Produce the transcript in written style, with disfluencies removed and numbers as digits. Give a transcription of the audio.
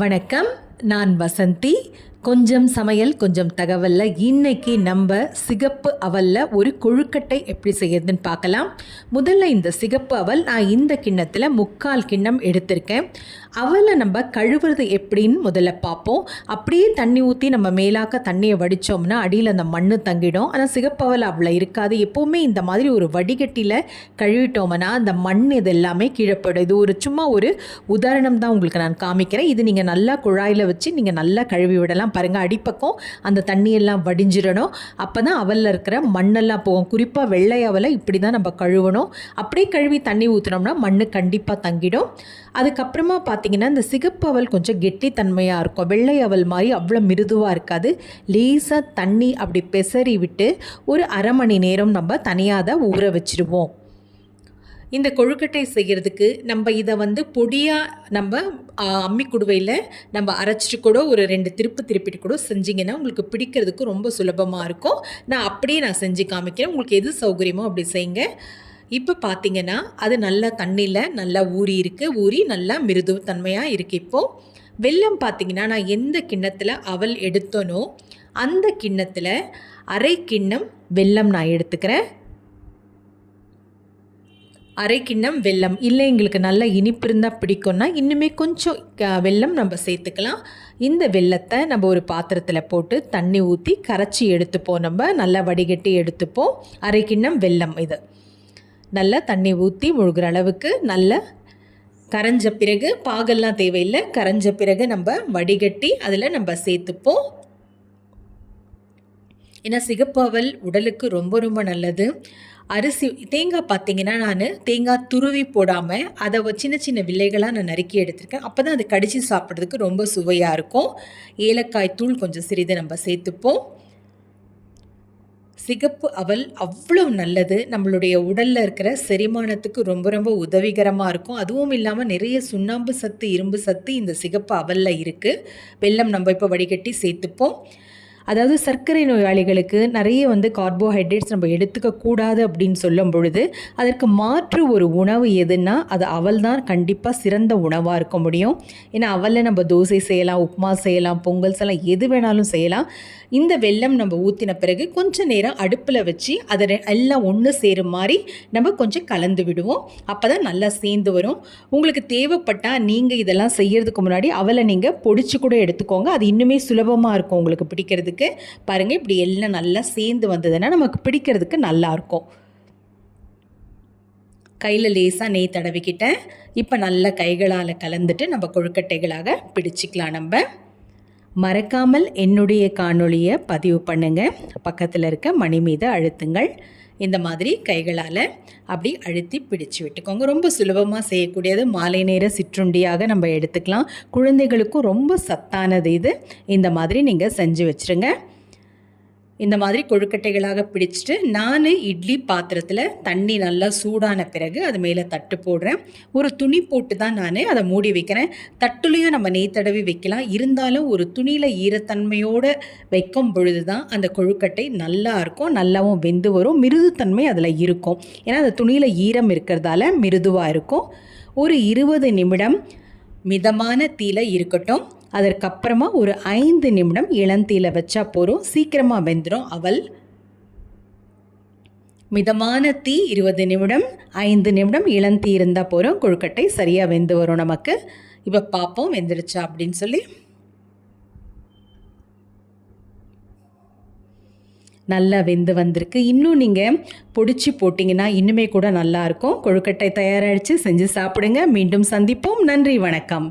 வணக்கம், நான் வசந்தி. கொஞ்சம் சமையல் கொஞ்சம் தகவல்ல இன்னைக்கு நம்ம சிகப்பு அவலில் ஒரு கொழுக்கட்டை எப்படி செய்யறதுன்னு பார்க்கலாம். முதல்ல இந்த சிகப்பு அவல் நான் இந்த கிண்ணத்தில் 3/4 கிண்ணம் எடுத்திருக்கேன். அவலை நம்ம கழுவுறது எப்படின்னு முதல்ல பார்ப்போம். அப்படியே தண்ணி ஊற்றி நம்ம மேலாக்க தண்ணியை வடித்தோம்னா அடியில் அந்த மண் தங்கிடும். ஆனால் சிகப்பு அவல் அவ்வளோ இருக்காது. எப்போவுமே இந்த மாதிரி ஒரு வடிகட்டியில் கழுவிட்டோம்னா அந்த மண் இது எல்லாமே கீழே போயிடும். இது ஒரு சும்மா ஒரு உதாரணம் தான் உங்களுக்கு நான் காமிக்கிறேன். இது நீங்கள் நல்லா குழாயில் வச்சு நீங்கள் நல்லா கழுவி விடலாம். பாருங்கள், அடிப்பக்கம் அந்த தண்ணியெல்லாம் வடிஞ்சிடணும். அப்போ தான் அவலில் இருக்கிற மண்ணெல்லாம் போகும். குறிப்பாக வெள்ளை அவலை இப்படி தான் நம்ம கழுவணும். அப்படியே கழுவி தண்ணி ஊற்றினோம்னா மண் கண்டிப்பாக தங்கிடும். அதுக்கப்புறமா பார்த்தீங்கன்னா இந்த சிகப்பு அவல் கொஞ்சம் கெட்டித்தன்மையாக இருக்கும். வெள்ளை அவல் மாதிரி அவ்வளோ மிருதுவாக இருக்காது. லேசாக தண்ணி அப்படி பெசறி விட்டு ஒரு அரை மணி நேரம் நம்ம தனியாக அதை ஊற வச்சுருவோம். இந்த கொழுக்கட்டை செய்கிறதுக்கு நம்ம இதை பொடியாக நம்ம அம்மி குடுவையில் நம்ம அரைச்சிட்டு கூட ஒரு 2 திருப்பிட்டு கூட செஞ்சிங்கன்னா உங்களுக்கு பிடிக்கிறதுக்கு ரொம்ப சுலபமாக இருக்கும். நான் செஞ்சு காமிக்கிறேன். உங்களுக்கு எது சௌகரியமோ அப்படி செய்யுங்க. இப்போ பார்த்தீங்கன்னா அது நல்லா தண்ணியில் நல்லா ஊறி நல்லா மிருது தன்மையாக இருக்குது. இப்போது வெல்லம் பார்த்தீங்கன்னா நான் எந்த கிண்ணத்தில் அவல் எடுத்தனோ அந்த கிண்ணத்தில் அரை கிண்ணம் வெல்லம் நான் எடுத்துக்கிறேன். அரை கிண்ணம் வெல்லம். இல்லை எங்களுக்கு நல்ல இனிப்பு இருந்தால் பிடிக்கும்னா இன்னுமே கொஞ்சம் வெல்லம் நம்ம சேர்த்துக்கலாம். இந்த வெல்லத்தை நம்ம ஒரு பாத்திரத்தில் போட்டு தண்ணி ஊற்றி கரைச்சி எடுத்துப்போம். நம்ம நல்லா வடிகட்டி எடுத்துப்போம். அரை கிண்ணம் வெல்லம் இது நல்லா தண்ணி ஊற்றி முழுகிற அளவுக்கு நல்லா கரைஞ்ச பிறகு, பாகெல்லாம் தேவையில்லை, கரைஞ்ச பிறகு நம்ம வடிகட்டி அதில் நம்ம சேர்த்துப்போம். ஏன்னா சிகப்பு அவல் உடலுக்கு ரொம்ப ரொம்ப நல்லது. தேங்காய் பார்த்தீங்கன்னா நான் தேங்காய் துருவி போடாமல் அதை சின்ன சின்ன வில்லைகளாக நான் நறுக்கி எடுத்திருக்கேன். அப்போ தான் அது கடித்து சாப்பிட்றதுக்கு ரொம்ப சுவையாக இருக்கும். ஏலக்காய் தூள் கொஞ்சம் சிறிது நம்ம சேர்த்துப்போம். சிகப்பு அவல் அவ்வளோ நல்லது. நம்மளுடைய உடலில் இருக்கிற செரிமானத்துக்கு ரொம்ப ரொம்ப உதவிகரமாக இருக்கும். அதுவும் இல்லாமல் நிறைய சுண்ணாம்பு சத்து, இரும்பு சத்து இந்த சிகப்பு அவலில் இருக்குது. வெல்லம் நம்ம இப்போ வடிகட்டி சேர்த்துப்போம். அதாவது சர்க்கரை நோயாளிகளுக்கு நிறைய கார்போஹைட்ரேட்ஸ் நம்ம எடுத்துக்கக்கூடாது அப்படின்னு சொல்லும் பொழுது அதற்கு மாற்று ஒரு உணவு எதுன்னா அது அவல் தான் கண்டிப்பாக சிறந்த உணவாக இருக்க முடியும். ஏன்னா அவலில் நம்ம தோசை செய்யலாம், உப்புமா செய்யலாம், பொங்கல் செய்யலாம், எது வேணாலும் செய்யலாம். இந்த வெல்லம் நம்ம ஊற்றின பிறகு கொஞ்சம் நேரம் அடுப்பில் வச்சு அதை எல்லாம் ஒன்று சேரும் மாதிரி நம்ம கொஞ்சம் கலந்து விடுவோம். அப்போ தான் நல்லா சேர்ந்து வரும். உங்களுக்கு தேவைப்பட்டால் நீங்கள் இதெல்லாம் செய்கிறதுக்கு முன்னாடி அவலை நீங்கள் பொடிச்சு கூட எடுத்துக்கோங்க. அது இன்னுமே சுலபமாக இருக்கும் உங்களுக்கு பிடிக்கிறதுக்கு. பாருங்கள், இப்படி எல்லாம் நல்லா சேர்ந்து வந்ததுன்னா நமக்கு பிடிக்கிறதுக்கு நல்லாயிருக்கும். கையில் லேசாக நெய் தடவிக்கிட்டேன். இப்போ நல்லா கைகளால் கலந்துட்டு நம்ம கொழுக்கட்டைகளாக பிடிச்சிக்கலாம். நம்ம மறக்காமல் என்னுடைய காணொளியை பதிவு பண்ணுங்கள். பக்கத்தில் இருக்க மணி மீது அழுத்துங்கள். இந்த மாதிரி கைகளால் அப்படி அழுத்தி பிடிச்சு விட்டுக்கோங்க. ரொம்ப சுலபமாக செய்யக்கூடியது. மாலை நேர சிற்றுண்டியாக நம்ம எடுத்துக்கலாம். குழந்தைகளுக்கும் ரொம்ப சத்தானது இது. இந்த மாதிரி நீங்கள் செஞ்சு வச்சுருங்க. இந்த மாதிரி கொழுக்கட்டைகளாக பிடிச்சிட்டு நான் இட்லி பாத்திரத்தில் தண்ணி நல்லா சூடான பிறகு அது மேலே தட்டு போடுறேன். ஒரு துணி போட்டு தான் நான் அதை மூடி வைக்கிறேன். தட்டுலையும் நம்ம நெய் தடவி வைக்கலாம். இருந்தாலும் ஒரு துணியில் ஈரத்தன்மையோடு வைக்கும் பொழுது தான் அந்த கொழுக்கட்டை நல்லா இருக்கும். நல்லாவும் வெந்து வரும். மிருதுத்தன்மை அதில் இருக்கும். ஏன்னா அந்த துணியில் ஈரம் இருக்கிறதால மிருதுவாக இருக்கும். ஒரு 20 நிமிடம் மிதமான தீயில இருக்கட்டும். அதற்கப்புறமா ஒரு 5 நிமிடம் இளந்தீயில வச்சா போகிறோம். சீக்கிரமாக வெந்துடும் அவல். மிதமான தீ 20 நிமிடம், 5 நிமிடம் இளந்தீ இருந்தால் போகிறோம். கொழுக்கட்டை சரியாக வெந்து வரும் நமக்கு. இப்போ பார்ப்போம் வெந்துடுச்சா அப்படின்னு சொல்லி. நல்லா வெந்து வந்திருக்கு. இன்னும் நீங்கள் பொடிச்சு போட்டிங்கன்னா இன்னுமே கூட நல்லாயிருக்கும். கொழுக்கட்டை தயாராகிடுச்சு. செஞ்சு சாப்பிடுங்க. மீண்டும் சந்திப்போம். நன்றி, வணக்கம்.